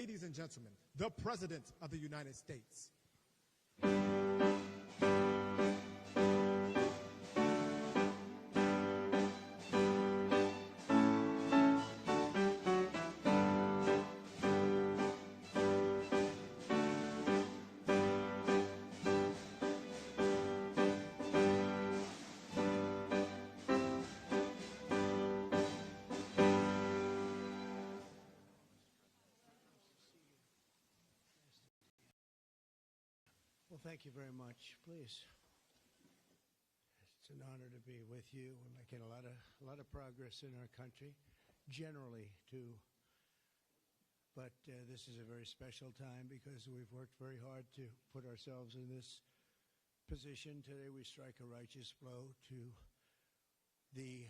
ladies and gentlemen, the President of the United States. Well, thank you very much. Please. It's an honor to be with you. We're making a lot of progress in our country, generally too. But this is a very special time because we've worked very hard to put ourselves in this position. Today we strike a righteous blow to the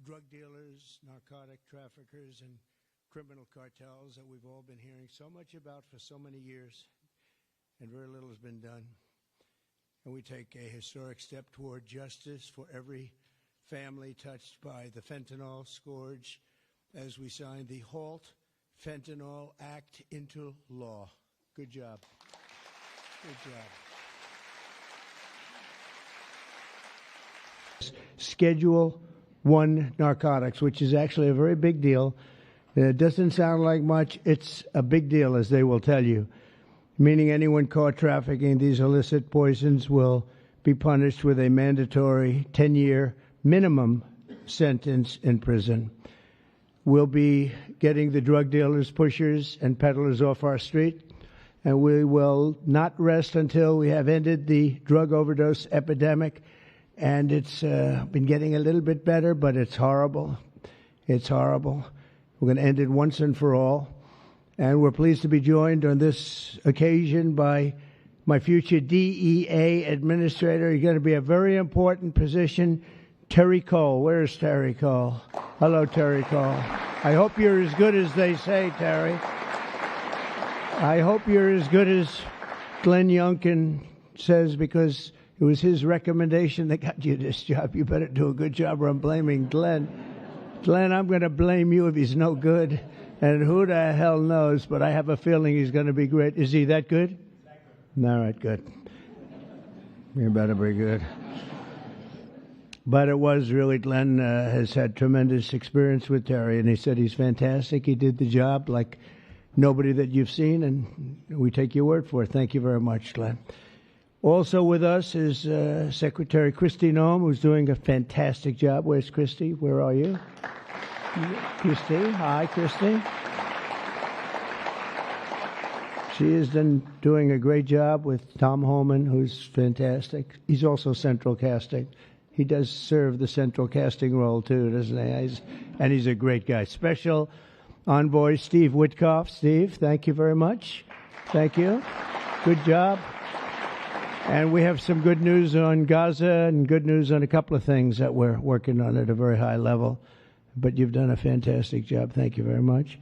drug dealers, narcotic traffickers, and criminal cartels that we've all been hearing so much about for so many years. And very little has been done. And we take a historic step toward justice for every family touched by the fentanyl scourge as we sign the HALT Fentanyl Act into law. Good job. Good job. Schedule 1 narcotics, which is actually a very big deal. It doesn't sound like much. It's a big deal, as they will tell you. Meaning anyone caught trafficking these illicit poisons will be punished with a mandatory 10-year minimum sentence in prison. We'll be getting the drug dealers, pushers, and peddlers off our street, and we will not rest until we have ended the drug overdose epidemic. And it's been getting a little bit better, but it's horrible. It's horrible. We're going to end it once and for all. And we're pleased to be joined on this occasion by my future DEA administrator. He's going to be a very important position, Terry Cole. Where's Terry Cole? Hello, Terry Cole. I hope you're as good as they say, Terry. I hope you're as good as Glenn Youngkin says, because it was his recommendation that got you this job. You better do a good job or I'm blaming Glenn. Glenn, I'm going to blame you if he's no good. And who the hell knows, but I have a feeling he's going to be great. Is he that good? All right, good. You better be good. But it was really, Glenn has had tremendous experience with Terry, and he said he's fantastic. He did the job like nobody that you've seen, and we take your word for it. Thank you very much, Glenn. Also with us is Secretary Kristi Noem, who's doing a fantastic job. Where's Kristi? Where are you? Kristi. Hi, Kristi. She is doing a great job with Tom Homan, who's fantastic. He's also central casting. He does serve the central casting role, too, doesn't he? And he's a great guy. Special Envoy Steve Witkoff. Steve, thank you very much. Thank you. Good job. And we have some good news on Gaza and good news on a couple of things that we're working on at a very high level. But you've done a fantastic job. Thank you very much.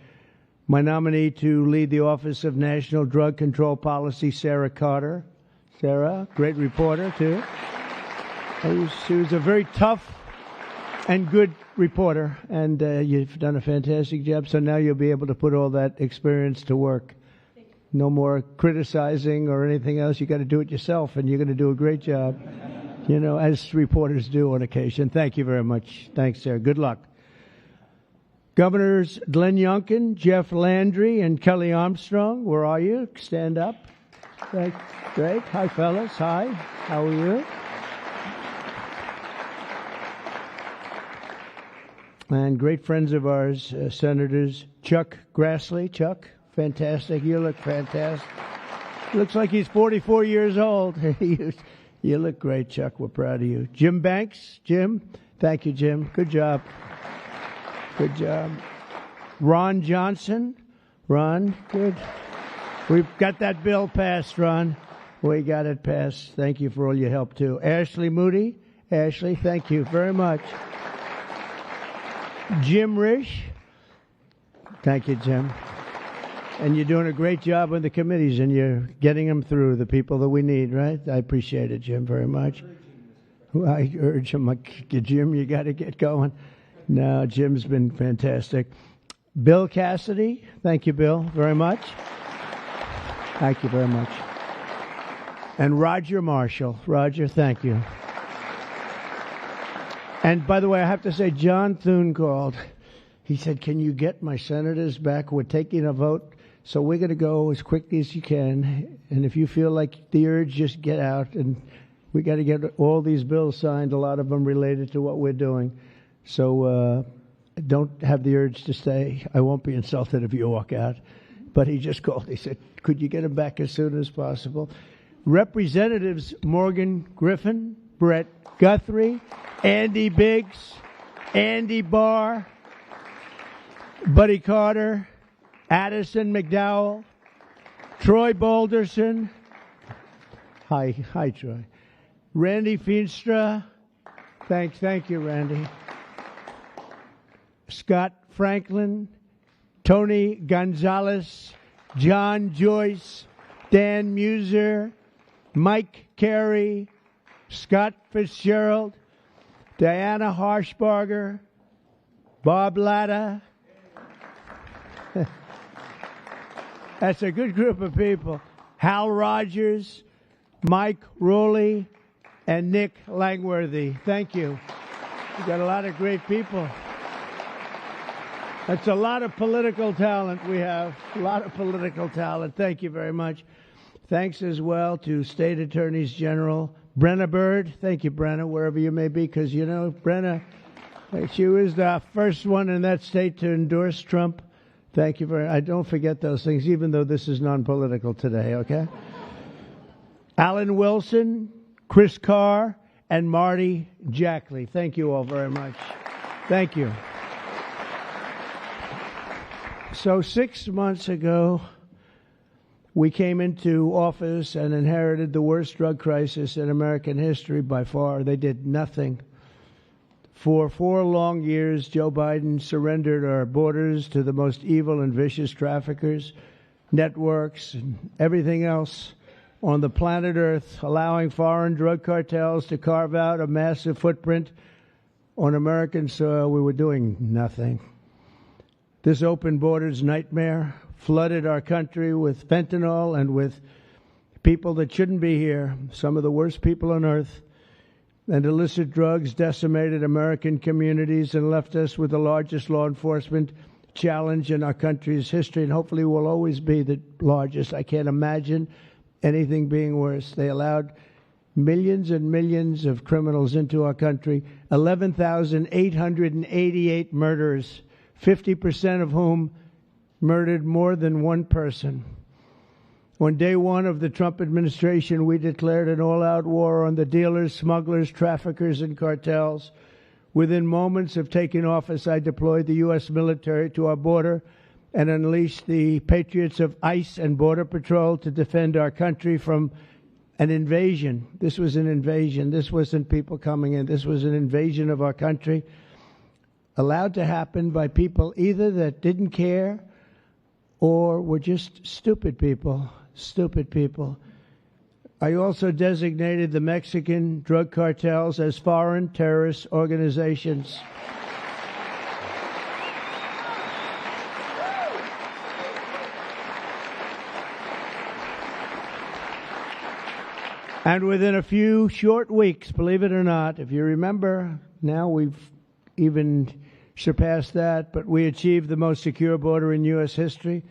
My nominee to lead the Office of National Drug Control Policy, Sarah Carter. Sarah, great reporter, too. She was a very tough and good reporter, and you've done a fantastic job. So now you'll be able to put all that experience to work. No more criticizing or anything else. You got to do it yourself, and you're going to do a great job, you know, as reporters do on occasion. Thank you very much. Thanks, Sarah. Good luck. Governors Glenn Youngkin, Jeff Landry, and Kelly Armstrong, where are you? Stand up. Great. Hi, fellas. Hi. How are you? And great friends of ours, Senators Chuck Grassley. Chuck, fantastic. You look fantastic. Looks like he's 44 years old. You look great, Chuck. We're proud of you. Jim Banks. Jim. Thank you, Jim. Good job. Good job. Ron Johnson. Ron, good. We've got that bill passed, Ron. We got it passed. Thank you for all your help, too. Ashley Moody. Ashley, thank you very much. Jim Risch. Thank you, Jim. And you're doing a great job on the committees, and you're getting them through, the people that we need, right? I appreciate it, Jim, very much. I urge him, Jim, you got to get going. No, Jim's been fantastic. Bill Cassidy. Thank you, Bill, very much. Thank you very much. And Roger Marshall. Roger, thank you. And by the way, I have to say, John Thune called. He said, can you get my senators back? We're taking a vote, so we're going to go as quickly as you can. And if you feel like the urge, just get out. And we got to get all these bills signed, a lot of them related to what we're doing. So don't have the urge to stay. I won't be insulted if you walk out. But he just called. He said, could you get him back as soon as possible? Representatives Morgan Griffin, Brett Guthrie, Andy Biggs, Andy Barr, Buddy Carter, Addison McDowell, Troy Balderson. Hi, Troy. Randy Feenstra. Thank you, Randy. Scott Franklin, Tony Gonzalez, John Joyce, Dan Muser, Mike Carey, Scott Fitzgerald, Diana Harshbarger, Bob Latta. That's a good group of people. Hal Rogers, Mike Rowley, and Nick Langworthy. Thank you. We've got a lot of great people. That's a lot of political talent we have. A lot of political talent. Thank you very much. Thanks as well to State Attorneys General Brenna Bird. Thank you, Brenna, wherever you may be, because, you know, Brenna, she was the first one in that state to endorse Trump. Thank you very much. I don't forget those things, even though this is non-political today, okay? Alan Wilson, Chris Carr, and Marty Jackley. Thank you all very much. Thank you. So 6 months ago, we came into office and inherited the worst drug crisis in American history by far. They did nothing. For 4 long years, Joe Biden surrendered our borders to the most evil and vicious traffickers, networks, and everything else on the planet Earth, allowing foreign drug cartels to carve out a massive footprint on American soil. We were doing nothing. This open borders nightmare flooded our country with fentanyl and with people that shouldn't be here, some of the worst people on earth. And illicit drugs decimated American communities and left us with the largest law enforcement challenge in our country's history, and hopefully will always be the largest. I can't imagine anything being worse. They allowed millions and millions of criminals into our country, 11,888 murders, 50% of whom murdered more than one person. On day one of the Trump administration, we declared an all-out war on the dealers, smugglers, traffickers, and cartels. Within moments of taking office, I deployed the U.S. military to our border and unleashed the patriots of ICE and Border Patrol to defend our country from an invasion. This was an invasion. This wasn't people coming in. This was an invasion of our country, allowed to happen by people either that didn't care or were just stupid people. Stupid people. I also designated the Mexican drug cartels as foreign terrorist organizations. And within a few short weeks, believe it or not, if you remember, now we've even surpassed that, but we achieved the most secure border in U.S. history.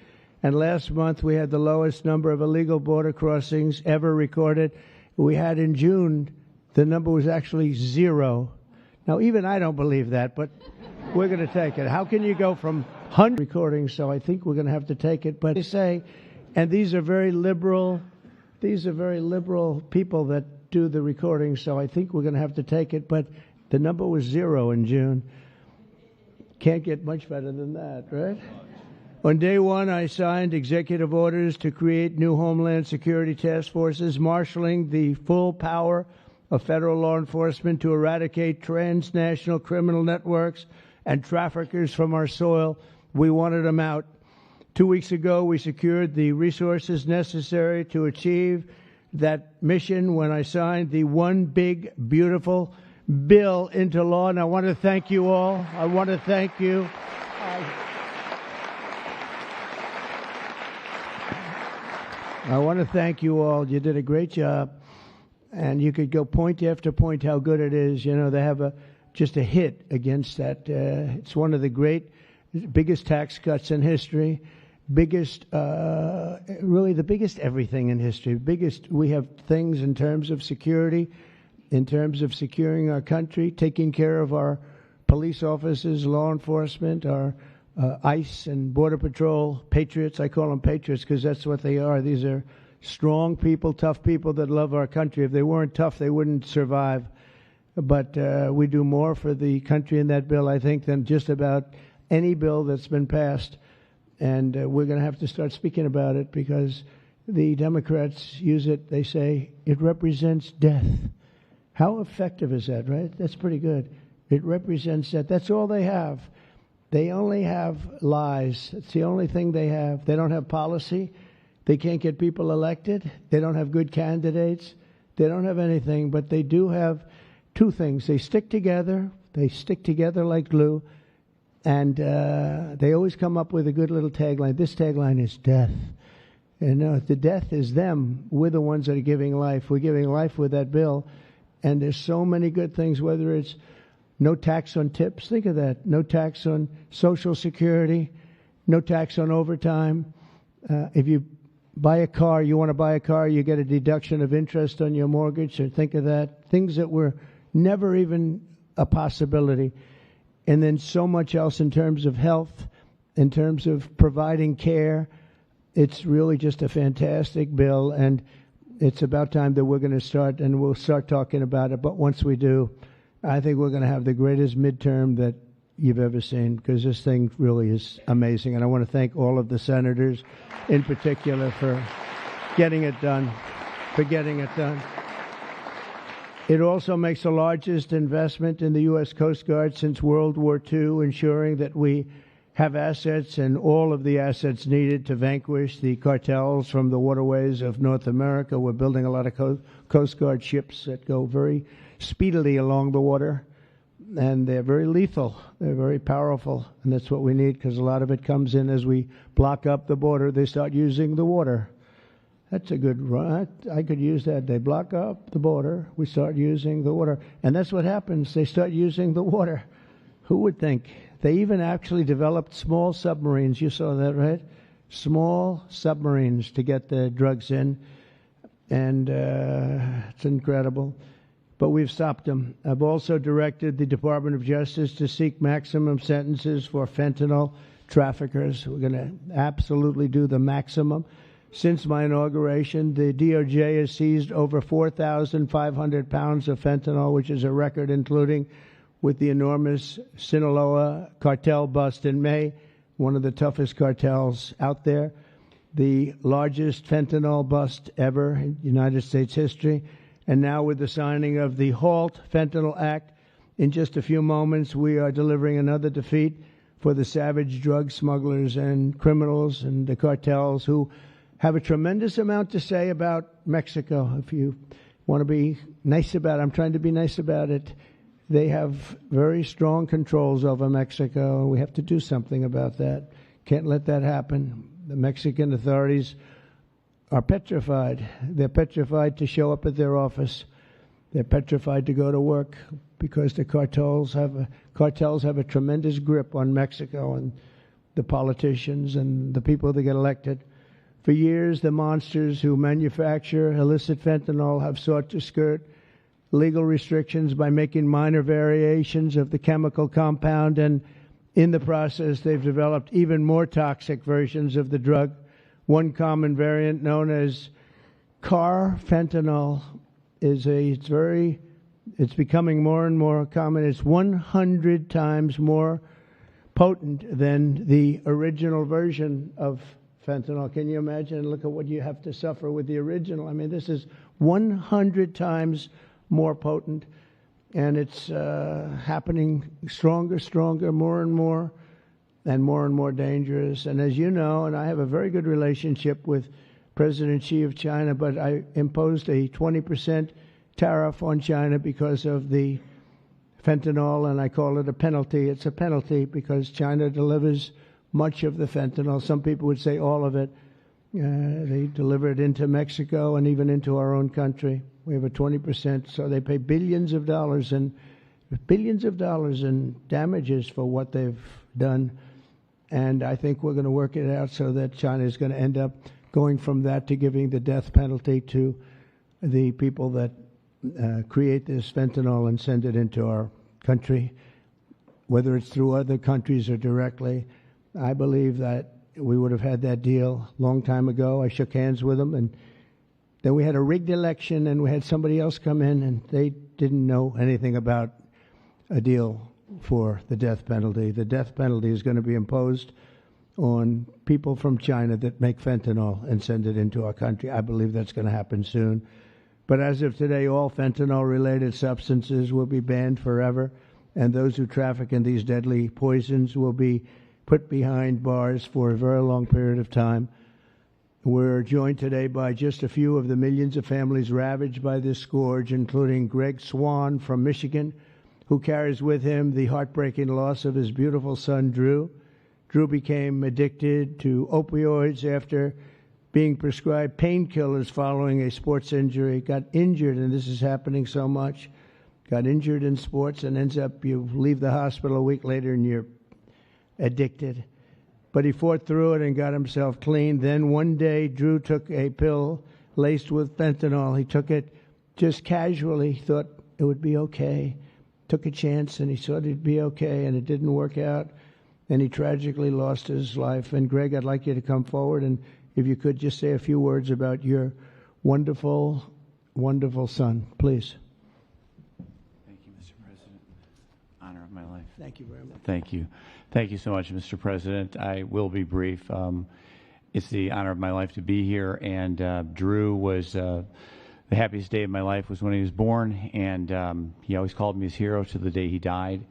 And last month, we had the lowest number of illegal border crossings ever recorded. We had in June, the number was actually 0. Now, even I don't believe that, but we're going to take it. How can you go from 100 recordings? So I think we're going to have to take it. But they say, and these are very liberal people that do the recordings, so I think we're going to have to take it. But the number was 0 in June. Can't get much better than that, right? On day one, I signed executive orders to create new Homeland Security task forces, marshaling the full power of federal law enforcement to eradicate transnational criminal networks and traffickers from our soil. We wanted them out. 2 weeks ago, we secured the resources necessary to achieve that mission when I signed the One Big Beautiful Bill into law. And I want to thank you all. I want to thank you. I want to thank you all. You did a great job. And you could go point after point how good it is. You know, they have just a hit against that. It's one of the biggest tax cuts in history, really the biggest everything in history. We have things in terms of security, in terms of securing our country, taking care of our police officers, law enforcement, our ICE and Border Patrol patriots. I call them patriots because that's what they are. These are strong people, tough people that love our country. If they weren't tough, they wouldn't survive. But we do more for the country in that bill, I think, than just about any bill that's been passed. And we're going to have to start speaking about it because the Democrats use it. They say it represents death. How effective is that, right? That's pretty good. It represents that. That's all they have. They only have lies. It's the only thing they have. They don't have policy. They can't get people elected. They don't have good candidates. They don't have anything, but they do have two things. They stick together. They stick together like glue, and they always come up with a good little tagline. This tagline is death. And the death is them. We're the ones that are giving life. We're giving life with that bill, and there's so many good things, whether it's no tax on tips. Think of that. No tax on Social Security. No tax on overtime. If you buy a car, you want to buy a car, you get a deduction of interest on your mortgage. So think of that. Things that were never even a possibility. And then so much else in terms of health, in terms of providing care. It's really just a fantastic bill, and it's about time that we're going to start, and we'll start talking about it. But once we do, I think we're going to have the greatest midterm that you've ever seen, because this thing really is amazing. And I want to thank all of the senators in particular for getting it done, It also makes the largest investment in the U.S. Coast Guard since World War II, ensuring that we have assets and all of the assets needed to vanquish the cartels from the waterways of North America. We're building a lot of Coast Guard ships that go very speedily along the water, and they're very lethal. They're very powerful, and that's what we need, because a lot of it comes in as we block up the border. They start using the water. That's a good run. I could use that. They block up the border. We start using the water. And that's what happens. They start using the water. Who would think? They even actually developed small submarines. You saw that, right? Small submarines to get the drugs in. And it's incredible. But we've stopped them. I've also directed the Department of Justice to seek maximum sentences for fentanyl traffickers. We're going to absolutely do the maximum. Since my inauguration, the DOJ has seized over 4,500 pounds of fentanyl, which is a record, including with the enormous Sinaloa cartel bust in May, one of the toughest cartels out there, the largest fentanyl bust ever in United States history. And now with the signing of the HALT Fentanyl Act, in just a few moments, we are delivering another defeat for the savage drug smugglers and criminals and the cartels who have a tremendous amount to say about Mexico. If you want to be nice about it, I'm trying to be nice about it. They have very strong controls over Mexico, and we have to do something about that. Can't let that happen. The Mexican authorities are petrified. They're petrified to show up at their office. They're petrified to go to work because the cartels have a tremendous grip on Mexico and the politicians and the people that get elected. For years, the monsters who manufacture illicit fentanyl have sought to skirt legal restrictions by making minor variations of the chemical compound, and in the process, they've developed even more toxic versions of the drug. One common variant, known as carfentanil, it's becoming more and more common. It's 100 times more potent than the original version of fentanyl. Can you imagine? Look at what you have to suffer with the original. I mean, this is 100 times more potent, and it's happening stronger, more and more dangerous. And as you know, and I have a very good relationship with President Xi of China, but I imposed a 20% tariff on China because of the fentanyl, and I call it a penalty. It's a penalty because China delivers much of the fentanyl. Some people would say all of it. They deliver it into Mexico and even into our own country. We have a 20%, so they pay billions of dollars in damages for what they've done. And I think we're going to work it out so that China is going to end up going from that to giving the death penalty to the people that create this fentanyl and send it into our country, whether it's through other countries or directly. I believe that we would have had that deal a long time ago. I shook hands with them, and then we had a rigged election, and we had somebody else come in, and they didn't know anything about a deal for the death penalty. The death penalty is going to be imposed on people from China that make fentanyl and send it into our country. I believe that's going to happen soon. But as of today, all fentanyl-related substances will be banned forever, and those who traffic in these deadly poisons will be put behind bars for a very long period of time. We're joined today by just a few of the millions of families ravaged by this scourge, including Greg Swan from Michigan, who carries with him the heartbreaking loss of his beautiful son, Drew. Drew became addicted to opioids after being prescribed painkillers following a sports injury, got injured, and this is happening so much, got injured in sports and ends up, you leave the hospital a week later and you're addicted. But he fought through it and got himself clean. Then one day, Drew took a pill laced with fentanyl. He took it just casually, thought it would be okay, took a chance, and he thought it'd be okay, and it didn't work out, and he tragically lost his life. And Greg, I'd like you to come forward, and if you could just say a few words about your wonderful, wonderful son, please. Thank you, Mr. President. Honor of my life. Thank you very much. Thank you. Thank you so much, Mr. President. I will be brief. It's the honor of my life to be here, and Drew was the happiest day of my life was when he was born, and he always called me his hero to the day he died.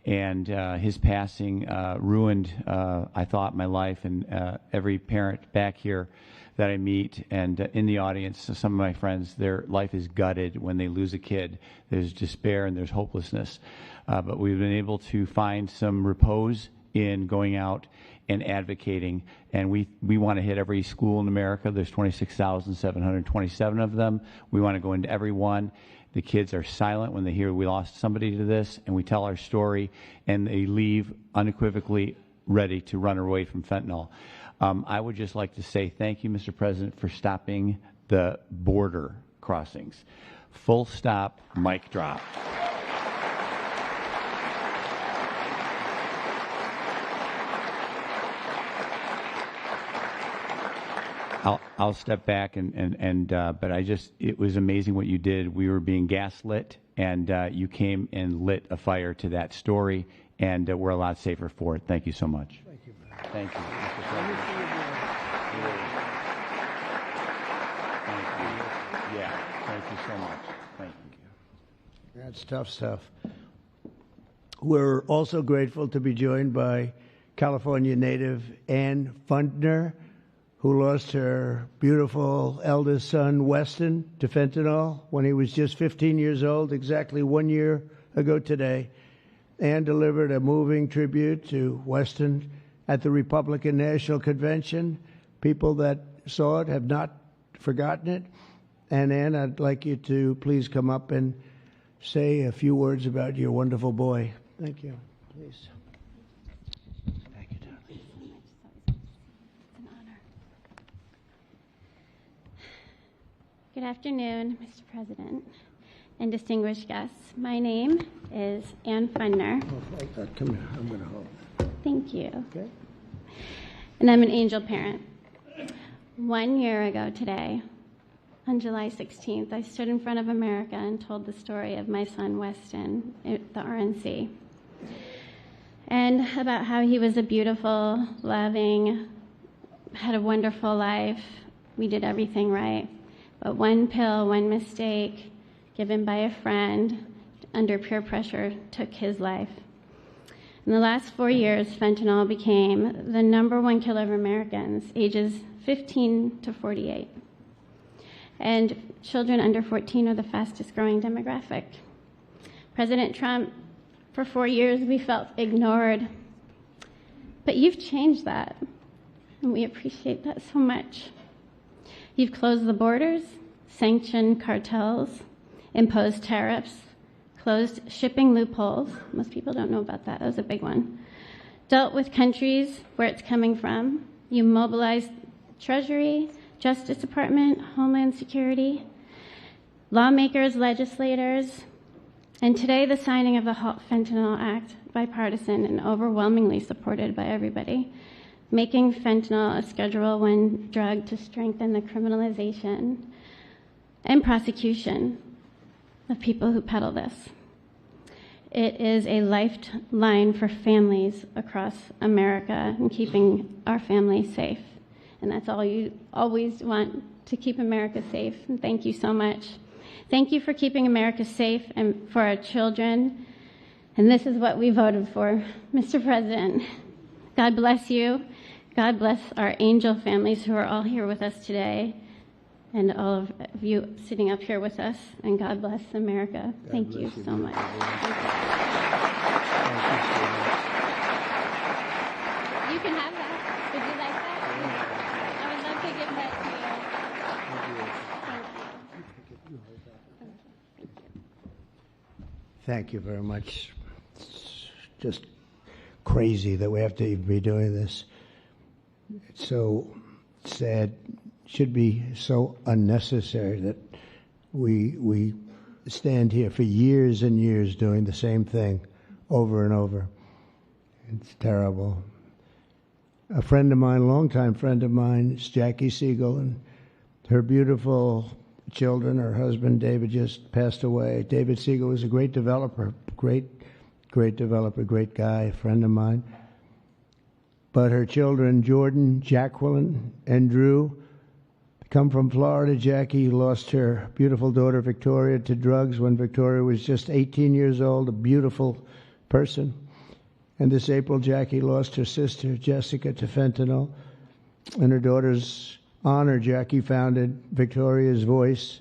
And his passing ruined, I thought, my life, and every parent back here that I meet and in the audience, some of my friends, their life is gutted when they lose a kid. There's despair and there's hopelessness. But we've been able to find some repose in going out and advocating. And we want to hit every school in America. There's 26,727 of them. We want to go into every one. The kids are silent when they hear we lost somebody to this, and we tell our story, and they leave unequivocally ready to run away from fentanyl. I would just like to say thank you, Mr. President, for stopping the border crossings. Full stop, mic drop. I'll step back but it was amazing what you did. We were being gaslit, and you came and lit a fire to that story, and we're a lot safer for it. Thank you so much. Thank you, man. Thank you, Mr. President. Thank you. Yeah, thank you so much. Thank you. That's tough stuff. We're also grateful to be joined by California native Ann Fundner, who lost her beautiful eldest son, Weston, to fentanyl when he was just 15 years old, exactly 1 year ago today. Ann delivered a moving tribute to Weston at the Republican National Convention. People that saw it have not forgotten it. And Ann, I'd like you to please come up and say a few words about your wonderful boy. Thank you. Please. Thank you, darling. It's an honor. Good afternoon, Mr. President and distinguished guests. My name is Ann Fundner. Oh, come here. I'm going to hold. Thank you. Okay. And I'm an angel parent. 1 year ago today, on July 16th, I stood in front of America and told the story of my son, Weston, at the RNC. And about how he was a beautiful, loving, had a wonderful life. We did everything right. But one pill, one mistake, given by a friend under peer pressure, took his life. In the last 4 years, fentanyl became the #1 killer of Americans, ages 15 to 48. And children under 14 are the fastest growing demographic. President Trump, for 4 years, we felt ignored. But you've changed that. and we appreciate that so much. You've closed the borders, sanctioned cartels, imposed tariffs, closed shipping loopholes. Most people don't know about that. That was a big one. Dealt with countries where it's coming from. You mobilized Treasury, Justice Department, Homeland Security, lawmakers, legislators, and today the signing of the HALT Fentanyl Act, bipartisan and overwhelmingly supported by everybody, making fentanyl a Schedule I drug to strengthen the criminalization and prosecution of people who peddle this. It is a lifeline for families across America and keeping our families safe. And that's all you always want, to keep America safe. And thank you so much. Thank you for keeping America safe and for our children. And this is what we voted for. Mr. President, God bless you. God bless our angel families who are all here with us today, and all of you sitting up here with us. And God bless America. Thank you so much. You can have that. Would you like that? I would love to give that to you. Thank you very much. It's just crazy that we have to even be doing this. It's so sad. Should be so unnecessary that we stand here for years and years doing the same thing over and over. It's terrible. A friend of mine, a longtime friend of mine, is Jackie Siegel, and her beautiful children, her husband David just passed away. David Siegel was a great developer, great developer, great guy, a friend of mine. But her children, Jordan, Jacqueline, and Drew, come from Florida. Jackie lost her beautiful daughter, Victoria, to drugs when Victoria was just 18 years old, a beautiful person. And this April, Jackie lost her sister, Jessica, to fentanyl. In her daughter's honor, Jackie founded Victoria's Voice.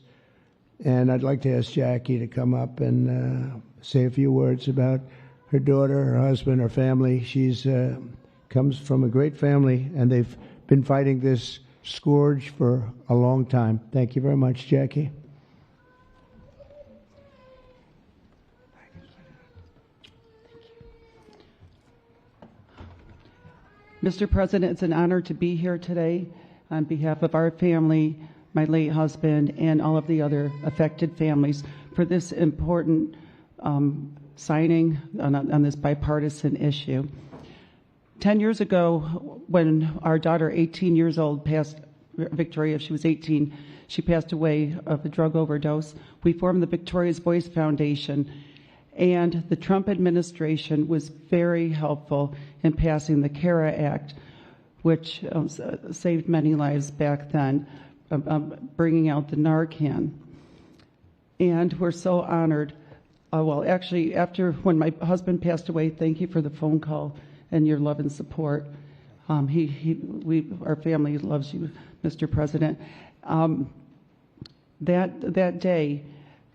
And I'd like to ask Jackie to come up and say a few words about her daughter, her husband, her family. She's comes from a great family, and they've been fighting this scourge for a long time. Thank you very much, Jackie. Mr. President, it's an honor to be here today on behalf of our family, my late husband, and all of the other affected families for this important signing on this bipartisan issue. 10 years ago, when our daughter, 18 years old, passed, Victoria, she was 18, she passed away of a drug overdose, we formed the Victoria's Voice Foundation, and the Trump administration was very helpful in passing the CARA Act, which saved many lives back then, bringing out the Narcan. And we're so honored. Well, actually, after when my husband passed away, thank you for the phone call and your love and support. Our family loves you, Mr. President. That day,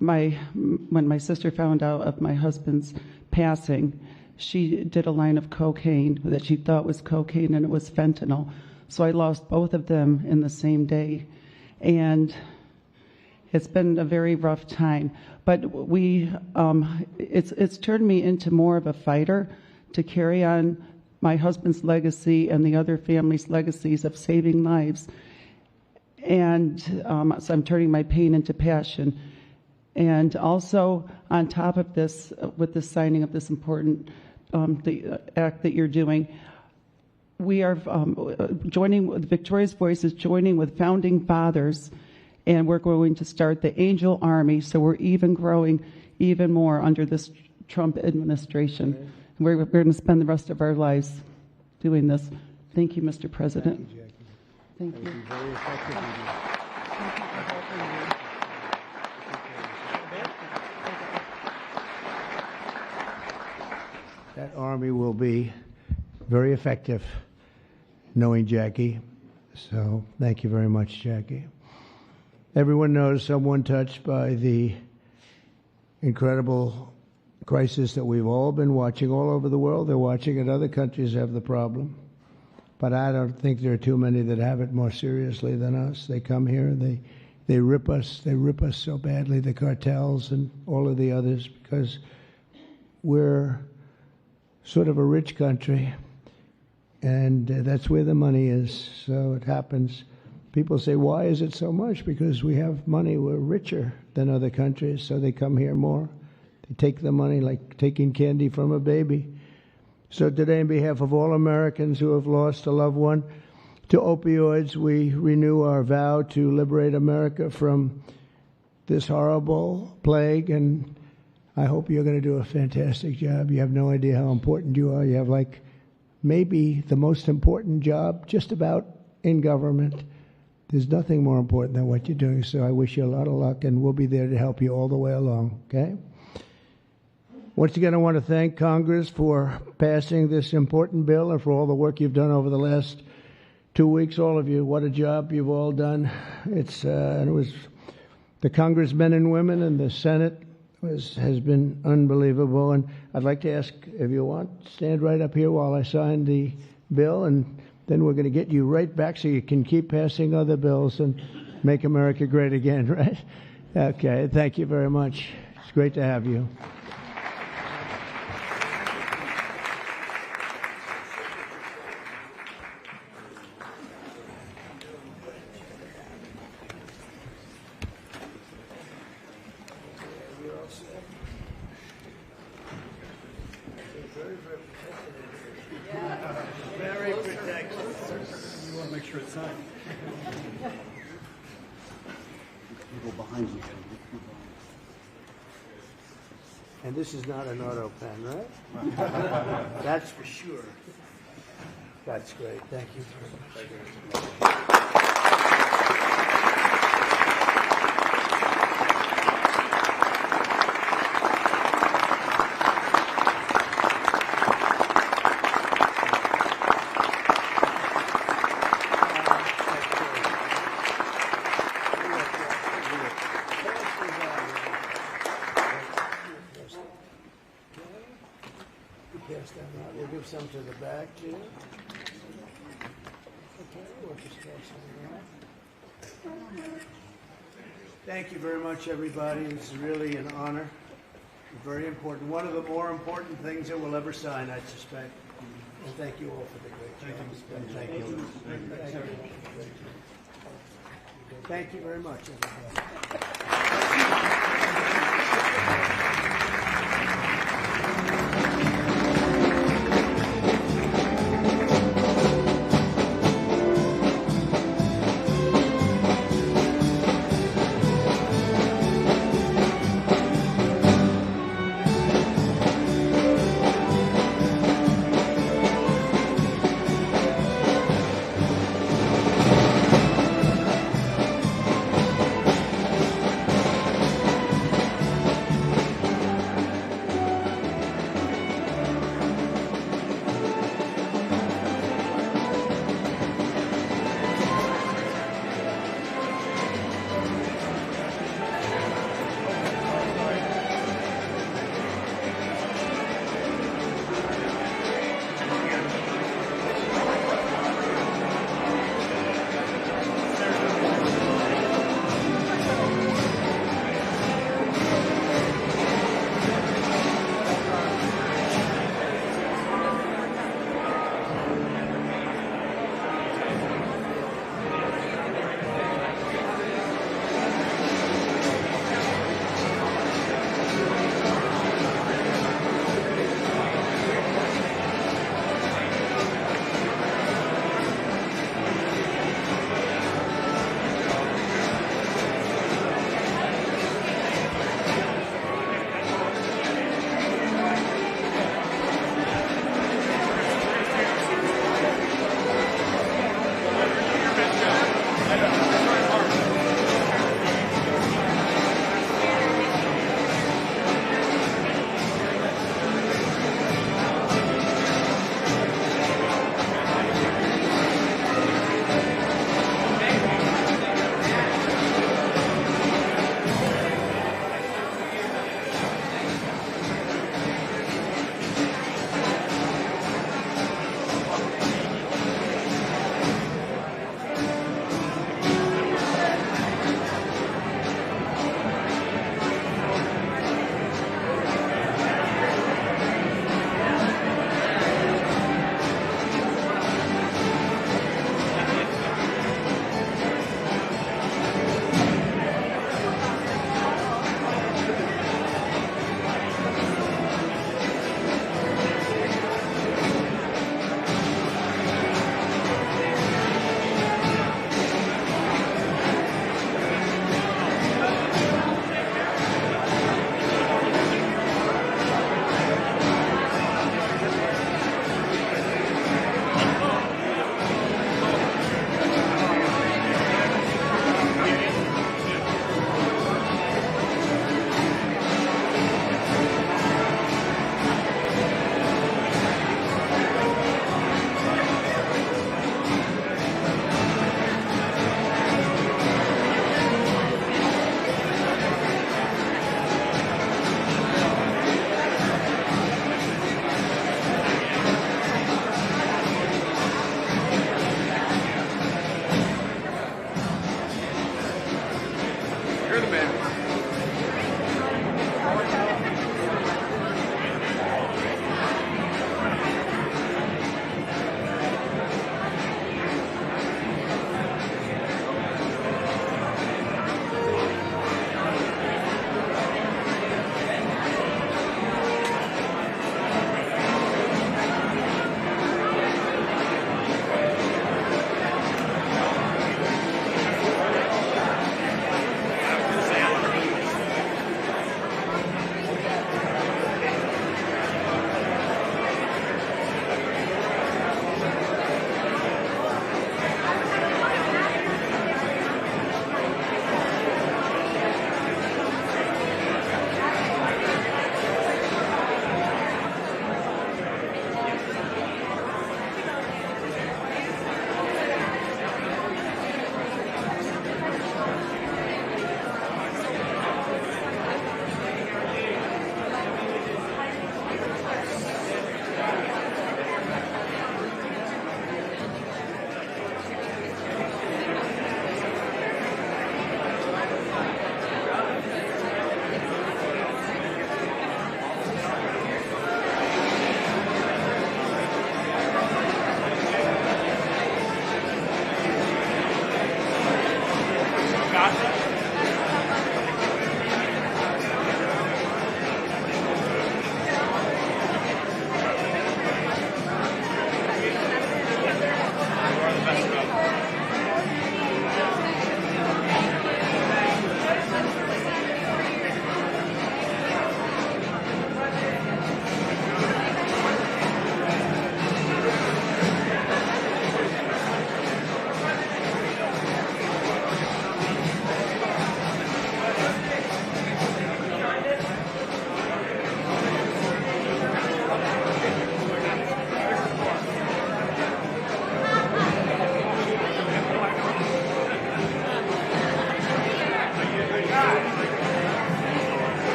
when my sister found out of my husband's passing, she did a line of cocaine that she thought was cocaine, and it was fentanyl. So I lost both of them in the same day, and it's been a very rough time. But it's turned me into more of a fighter to carry on my husband's legacy and the other families' legacies of saving lives. And so I'm turning my pain into passion. And also, on top of this, with the signing of this important the act that you're doing, we are joining with Victoria's Voice is joining with founding fathers, and we're going to start the Angel Army. So we're even growing even more under this Trump administration. Okay. We're going to spend the rest of our lives doing this. Thank you, Mr. President. Thank you, Jackie. Thank you. Very effective. That army will be very effective, knowing Jackie. So thank you very much, Jackie. Everyone knows someone touched by the incredible crisis that we've all been watching all over the world. They're watching it. Other countries have the problem. but I don't think there are too many that have it more seriously than us. They come here, they rip us so badly, the cartels and all of the others, because we're sort of a rich country, and that's where the money is. So it happens. People say, why is it so much? Because we have money. We're richer than other countries, so they come here more. They take the money like taking candy from a baby. So today, on behalf of all Americans who have lost a loved one to opioids, we renew our vow to liberate America from this horrible plague, and I hope you're going to do a fantastic job. You have no idea how important you are. You have like maybe the most important job just about in government. There's nothing more important than what you're doing, so I wish you a lot of luck, and we'll be there to help you all the way along, okay? Once again, I want to thank Congress for passing this important bill and for all the work you've done over the last 2 weeks, all of you. What a job you've all done. It was the congressmen and women and the Senate has been unbelievable. And I'd like to ask, if you want, stand right up here while I sign the bill, and then we're going to get you right back so you can keep passing other bills and make America great again, right? Okay, thank you very much. It's great to have you. Very protected. You want to make sure it's signed. People behind you. And this is not an auto pen, right? That's for sure. That's great. Thank you very much. Pass them out. We'll give some to the back, too. Okay, we'll just pass them out. Thank you very much, everybody. This is really an honor. Very important. One of the more important things that we'll ever sign, I suspect. And thank you all for the great job. Thank you. Thank you very much, everybody.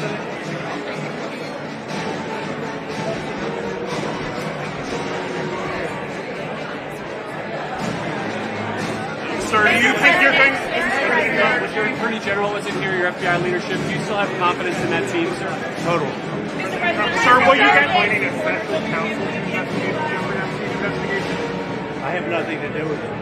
Sir, do you think you're going with your Attorney General was in here, your FBI leadership, do you still have confidence in that team, sir? Total. Sir, will you get appointing a special counsel to investigate the investigation? I have nothing to do with it.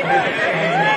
Can't